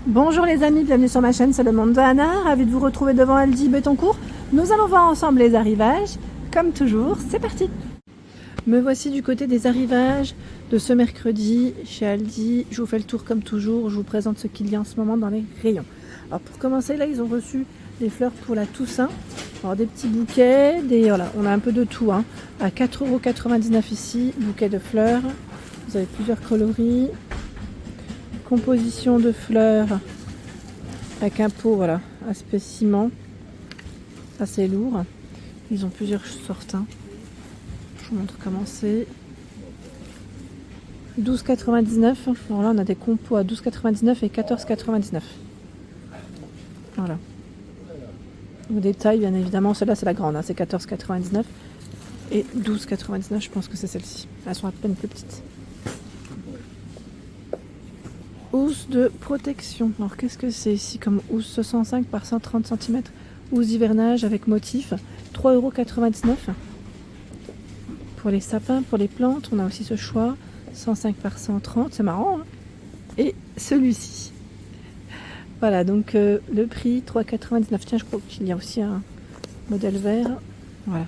Bonjour les amis, bienvenue sur ma chaîne, c'est le monde de Anna, ravi de vous retrouver devant Aldi Bétoncourt. Nous allons voir ensemble les arrivages, comme toujours, c'est parti. Me voici du côté des arrivages de ce mercredi chez Aldi. Je vous fais le tour comme toujours, je vous présente ce qu'il y a en ce moment dans les rayons. Alors pour commencer, là ils ont reçu des fleurs pour la Toussaint. Alors des petits bouquets, voilà, on a un peu de tout, hein. À 4,99 € ici, bouquet de fleurs. Vous avez plusieurs coloris. Composition de fleurs avec un pot, voilà, aspect ciment, assez lourd. Ils ont plusieurs sortes, hein. Je vous montre comment c'est. 12,99 €. Alors là on a des compos à 12,99 € et 14,99 €. Voilà. Au détail, bien évidemment, celle-là c'est la grande, hein, c'est 14,99 € et 12,99 €, je pense que c'est celle-ci. Elles sont à peine plus petites. Housse de protection. Alors qu'est-ce que c'est ici comme housse? 65 par 130 cm. Housse d'hivernage avec motif. 3,99 €. Pour les sapins, pour les plantes, on a aussi ce choix. 105 par 130. C'est marrant, hein. Et celui-ci. Voilà, donc le prix 3,99 €. Tiens, je crois qu'il y a aussi un modèle vert. Voilà.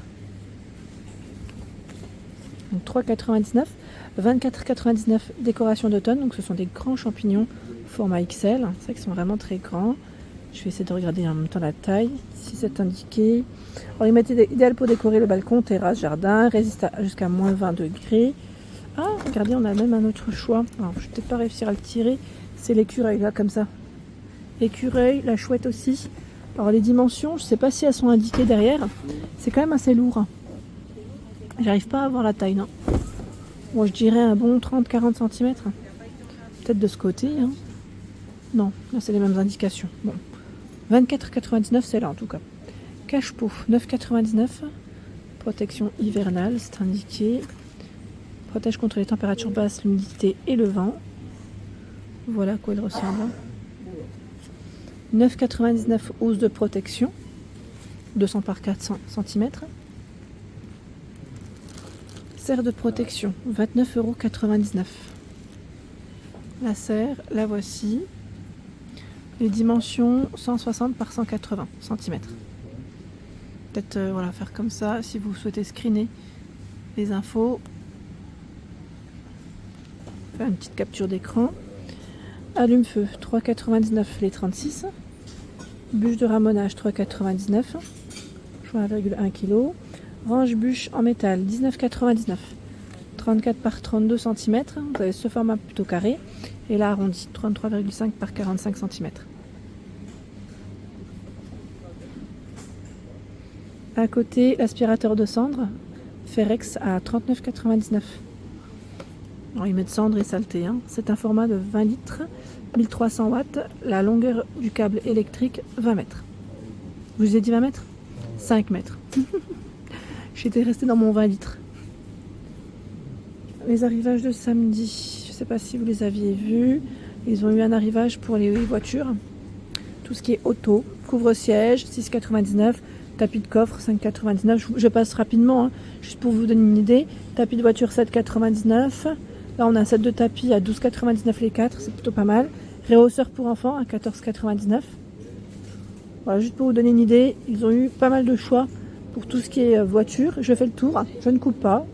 Donc 3,99 €. 24,99 € décoration d'automne, donc ce sont des grands champignons format XL, c'est vrai qu'ils sont vraiment très grands. Je vais essayer de regarder en même temps la taille, si c'est indiqué. Alors ils mettent idéal pour décorer le balcon, terrasse, jardin, résiste jusqu'à moins 20 degrés. Ah, regardez, on a même un autre choix. Alors je vais peut-être pas réussir à le tirer, c'est l'écureuil là, comme ça. Écureuil, la chouette aussi. Alors les dimensions, je sais pas si elles sont indiquées derrière, c'est quand même assez lourd. J'arrive pas à voir la taille, non. Moi je dirais un bon 30-40 cm. Peut-être de ce côté, hein. Non, là c'est les mêmes indications. Bon. 24,99 € c'est là en tout cas. Cache-pot, 9,99 €. Protection hivernale, c'est indiqué. Protège contre les températures basses, l'humidité et le vent. Voilà à quoi il ressemble. 9,99 € housse de protection. 200 par 400 cm. Serre de protection, 29,99 €. La serre, la voici. Les dimensions 160 par 180 cm. Peut-être voilà, faire comme ça si vous souhaitez screener les infos. Faire une petite capture d'écran. Allume-feu, 3,99 € les 36. Bûche de ramonage, 3,99 €. 1,1 kg. Range bûche en métal, 19,99 €. 34 par 32 cm. Vous avez ce format plutôt carré. Et là arrondi, 33,5 par 45 cm. À côté, l'aspirateur de cendre, Ferex à 39,99 €. Alors, ils mettent cendre et saleté, hein. C'est un format de 20 litres, 1300 watts. La longueur du câble électrique, 20 mètres. Je vous ai dit 20 mètres 5 mètres. J'étais restée dans mon 20 litres. Les arrivages de samedi, je ne sais pas si vous les aviez vus. Ils ont eu un arrivage pour les voitures. Tout ce qui est auto, couvre-siège, 6,99 €. Tapis de coffre, 5,99 €. Je passe rapidement, hein, juste pour vous donner une idée. Tapis de voiture, 7,99 €. Là, on a un set de tapis à 12,99 € les 4, c'est plutôt pas mal. Réhausseur pour enfants à 14,99 €. Voilà, juste pour vous donner une idée, ils ont eu pas mal de choix pour tout ce qui est voiture. Je fais le tour, je ne coupe pas,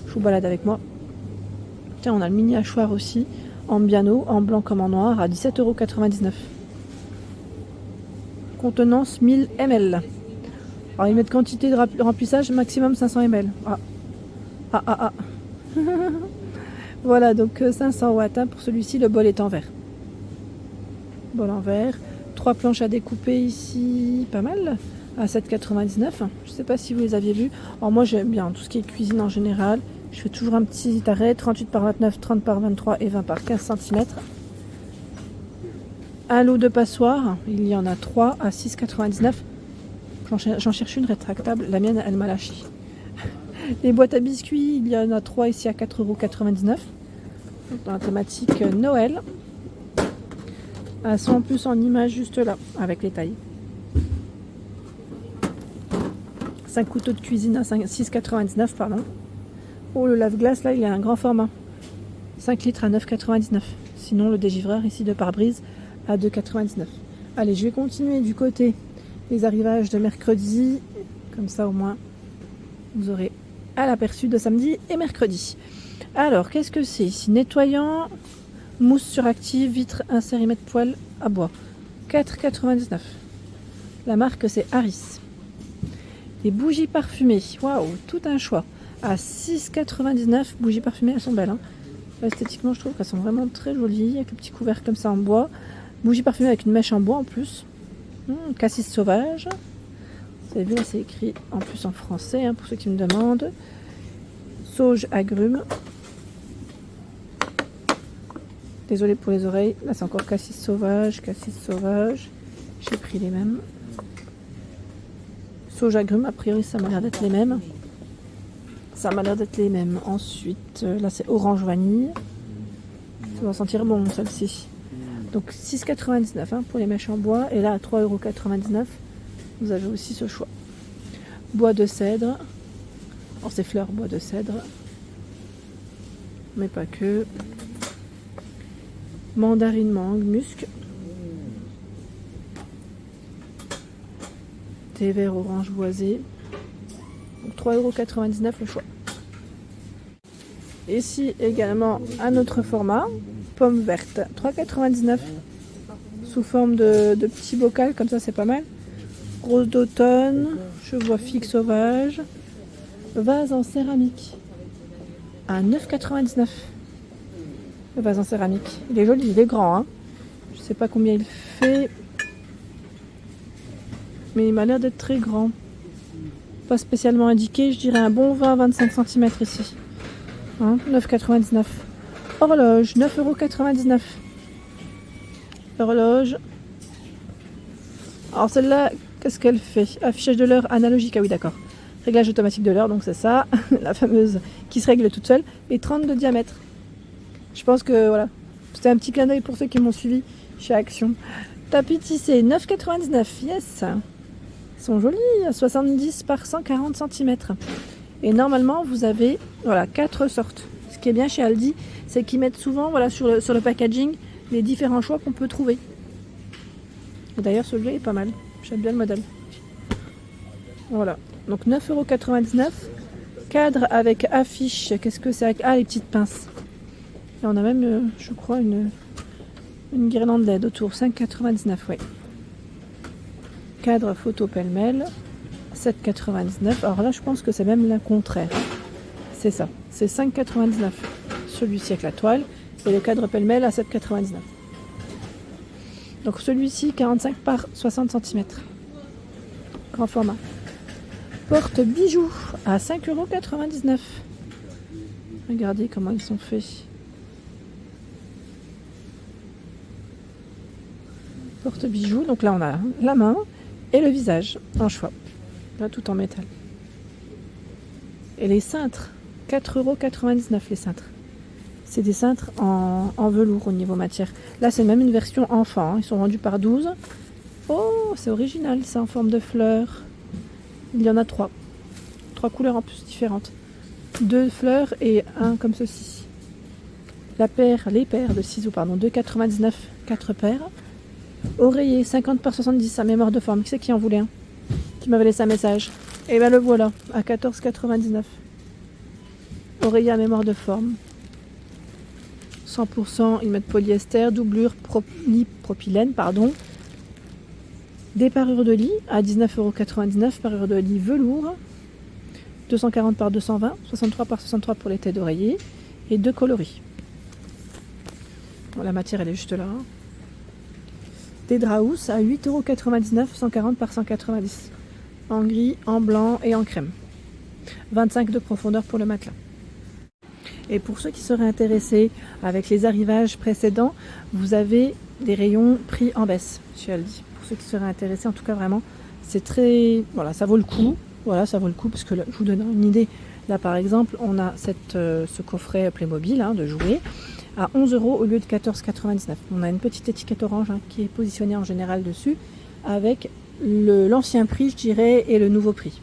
je vous balade avec moi. Tiens, on a le mini hachoir aussi, en piano, en blanc comme en noir, à 17,99 €. Contenance 1000 ml. Alors ils mettent quantité de remplissage maximum 500 ml. Ah. Voilà, donc 500 watts, hein, pour celui-ci, le bol est en verre. Bol en verre. 3 planches à découper ici, pas mal, à 7,99 €. Je ne sais pas si vous les aviez vus. Alors moi j'aime bien tout ce qui est cuisine en général. Je fais toujours un petit arrêt, 38 par 29, 30 par 23 et 20 par 15 cm. Un lot de passoires, il y en a 3 à 6,99 €. J'en cherche une rétractable, la mienne elle m'a lâché. Les boîtes à biscuits, il y en a 3 ici à 4,99 €. Dans la thématique Noël. Elles sont en plus en image juste là, avec les tailles. 5 couteaux de cuisine à 6,99 €, pardon. Oh, le lave-glace, là, il a un grand format. 5 litres à 9,99 €. Sinon, le dégivreur ici de pare-brise à 2,99 €. Allez, je vais continuer du côté des arrivages de mercredi. Comme ça, au moins, vous aurez à l'aperçu de samedi et mercredi. Alors, qu'est-ce que c'est ici? Nettoyant, mousse suractive, vitre insérimètre poêle à bois. 4,99 €. La marque, c'est Harris. Les bougies parfumées. Waouh, tout un choix. À 6,99 €. Bougies parfumées, elles sont belles. Hein. Esthétiquement, je trouve qu'elles sont vraiment très jolies. Avec le petit couvercle comme ça en bois. Bougies parfumées avec une mèche en bois en plus. Cassis sauvage. Vous avez vu, là, c'est écrit en plus en français, hein, pour ceux qui me demandent. Sauge agrumes. Désolée pour les oreilles. Là, c'est encore cassis sauvage, cassis sauvage. J'ai pris les mêmes. Sauge agrumes, a priori, ça m'a l'air d'être les mêmes. Ça m'a l'air d'être les mêmes. Ensuite, là, c'est orange vanille. Ça va sentir bon, celle-ci. Donc, 6,99 € hein, pour les mèches en bois. Et là, à 3,99 €, vous avez aussi ce choix. Bois de cèdre. Alors, c'est fleurs bois de cèdre. Mais pas que. Mandarine, mangue, musc. Thé vert, orange, boisé. 3,99 € le choix. Ici également un autre format. Pomme verte. 3,99 € sous forme de petit bocal. Comme ça, c'est pas mal. Rose d'automne. Je vois figue sauvage. Vase en céramique. À 9,99 €. Le vase en céramique. Il est joli, il est grand. Hein. Je sais pas combien il fait. Mais il m'a l'air d'être très grand. Pas spécialement indiqué. Je dirais un bon 20-25 cm ici. Hein, 9,99 €. Horloge, 9,99 €. Horloge. Alors celle-là, qu'est-ce qu'elle fait? Affichage de l'heure analogique. Ah oui, d'accord. Réglage automatique de l'heure, donc c'est ça. La fameuse qui se règle toute seule. Et 30 de diamètre. Je pense que voilà, c'était un petit clin d'œil pour ceux qui m'ont suivi chez Action. Tapis tissé, 9,99 €. Yes. Ils sont jolis, 70 par 140 cm. Et normalement, vous avez voilà, 4 sortes. Ce qui est bien chez Aldi, c'est qu'ils mettent souvent voilà, sur le packaging les différents choix qu'on peut trouver. D'ailleurs, celui-là est pas mal. J'aime bien le modèle. Voilà. Donc 9,99 €. Cadre avec affiche. Qu'est-ce que c'est? Ah, les petites pinces. Et on a même, je crois, une guirlande LED autour. 5,99 €, oui. Cadre photo pêle-mêle. 7,99 €. Alors là, je pense que c'est même le contraire. C'est ça. C'est 5,99 €. Celui-ci avec la toile. Et le cadre pêle-mêle à 7,99 €. Donc celui-ci, 45 par 60 cm. Grand format. Porte bijoux à 5,99 €. Regardez comment ils sont faits. Porte bijoux. Donc là, on a la main et le visage en choix. Là, tout en métal. Et les cintres, 4,99 € les cintres. C'est des cintres en velours au niveau matière. Là, c'est même une version enfant. Hein. Ils sont vendus par 12. Oh, c'est original. C'est en forme de fleurs. Il y en a 3. 3 couleurs en plus différentes. 2 fleurs et un comme ceci. Les paires de ciseaux, pardon, 2,99 €, 4 paires. Oreiller, 50 par 70 à mémoire de forme. Qui c'est qui en voulait un? Qui m'avait laissé un message? Et bien le voilà, à 14,99 €. Oreiller à mémoire de forme. 100%, ils mettent polyester, doublure, polypropylène, pardon. Des parures de lit à 19,99 €, parure de lit velours. 240 par 220, 63 par 63 pour les têtes d'oreiller. Et 2 coloris. Bon, la matière, elle est juste là. Des draps housses à 8,99 €, 140 par 190. En gris, en blanc et en crème. 25 de profondeur pour le matelas. Et pour ceux qui seraient intéressés avec les arrivages précédents, vous avez des rayons prix en baisse chez Aldi. Pour ceux qui seraient intéressés, en tout cas vraiment, c'est très... Voilà, ça vaut le coup. Voilà, ça vaut le coup parce que là, je vous donne une idée. Là, par exemple, on a ce coffret Playmobil hein, de jouets à 11 € au lieu de 14,99 €. On a une petite étiquette orange hein, qui est positionnée en général dessus avec l'ancien prix, je dirais, et le nouveau prix.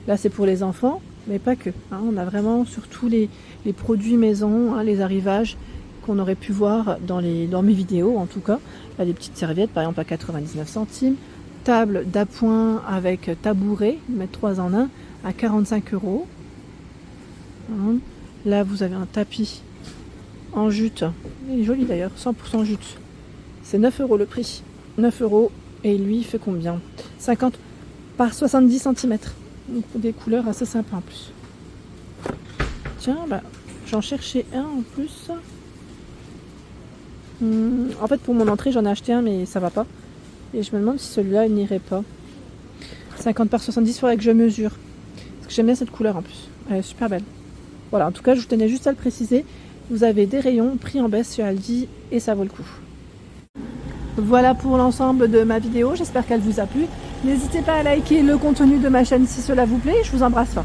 Là, c'est pour les enfants, mais pas que. Hein. On a vraiment surtout les produits maison, hein, les arrivages qu'on aurait pu voir dans mes vidéos en tout cas. Il y a des petites serviettes par exemple à 99 centimes. Table d'appoint avec tabouret, mettre 3 en 1 à 45 €. Là vous avez un tapis en jute, il est joli d'ailleurs, 100% jute. C'est 9 € le prix, 9 € et lui il fait combien? 50 par 70 cm. Donc des couleurs assez sympas en plus. Tiens, bah, j'en cherchais un en plus. En fait pour mon entrée j'en ai acheté un mais ça va pas. Et je me demande si celui-là il n'irait pas. 50 par 70, il faudrait que je mesure. Parce que j'aime bien cette couleur en plus. Elle est super belle. Voilà, en tout cas je tenais juste à le préciser. Vous avez des rayons pris en baisse sur Aldi et ça vaut le coup. Voilà pour l'ensemble de ma vidéo, j'espère qu'elle vous a plu. N'hésitez pas à liker le contenu de ma chaîne si cela vous plaît, je vous embrasse fort.